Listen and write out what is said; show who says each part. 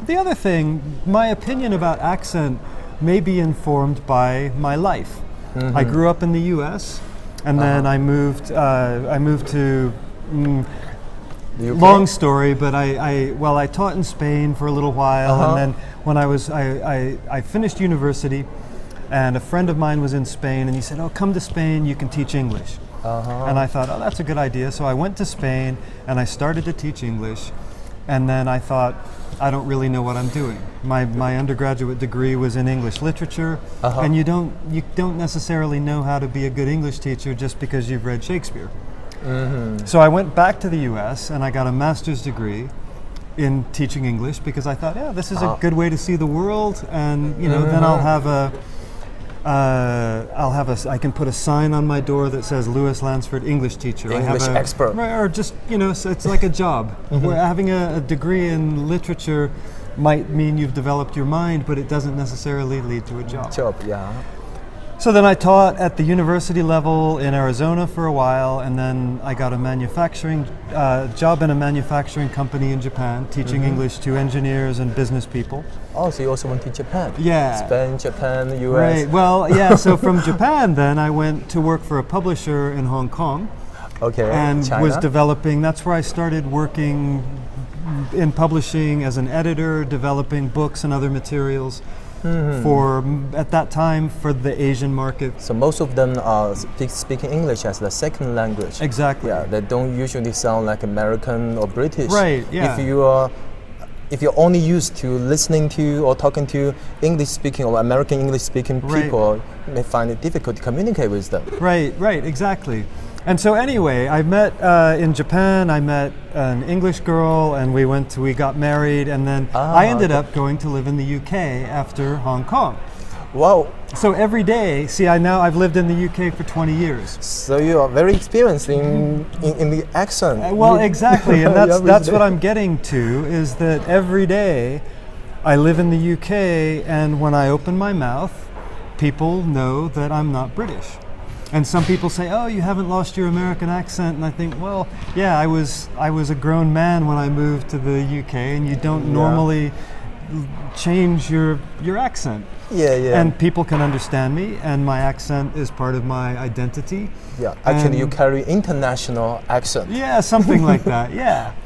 Speaker 1: The other thing, my opinion about accent may be informed by my life. I grew up in the U.S. and then I moved to. Long story, but I taught in Spain for a little while, and then when I finished university, and a friend of mine was in Spain, and he said, "Oh, come to Spain, you can teach English." And I thought, "Oh, that's a good idea." So I went to Spain and I started to teach English, and then I thought, I don't really know what I'm doing. My undergraduate degree was in English literature, and you don't necessarily know how to be a good English teacher just because you've read Shakespeare. So I went back to the U.S. and I got a master's degree in teaching English because I thought, yeah, this is a good way to see the world, and then I can put a sign on my door that says Lewis Lansford, English teacher.
Speaker 2: English expert.
Speaker 1: Or just, so it's like a job. Where having a degree in literature might mean you've developed your mind, but it doesn't necessarily lead to a job.
Speaker 2: Yeah.
Speaker 1: So then I taught at the university level in Arizona for a while, and then I got a manufacturing job in a manufacturing company in Japan, teaching English to engineers and business people.
Speaker 2: Oh, so you also went to Japan?
Speaker 1: Yeah.
Speaker 2: Spain, Japan, US.
Speaker 1: Right. Well, yeah. So from Japan, then I went to work for a publisher in Hong Kong.
Speaker 2: Okay.
Speaker 1: And
Speaker 2: China?
Speaker 1: was developing. That's where I started working in publishing as an editor, developing books and other materials. For at that time for the Asian market.
Speaker 2: So most of them are speaking English as the second language.
Speaker 1: Exactly.
Speaker 2: Yeah, they don't usually sound like American or British.
Speaker 1: Right. Yeah.
Speaker 2: If you're only used to listening to or talking to English speaking or American English speaking people, you may find it difficult to communicate with them.
Speaker 1: Right. Exactly. And so anyway, I met in Japan. I met an English girl, and we got married, and then I ended up going to live in the UK after Hong Kong.
Speaker 2: Wow!
Speaker 1: So every day, I've lived in the UK for 20 years.
Speaker 2: So you are very experienced in the accent.
Speaker 1: Well, exactly, and that's what I'm getting to, is that every day I live in the UK, and when I open my mouth, people know that I'm not British. And some people say, "Oh, you haven't lost your American accent," and I think, well, yeah, I was a grown man when I moved to the UK, and you don't normally change your accent.
Speaker 2: Yeah.
Speaker 1: And people can understand me, and my accent is part of my identity.
Speaker 2: Yeah, actually, you carry international accent.
Speaker 1: Yeah, something like that. Yeah.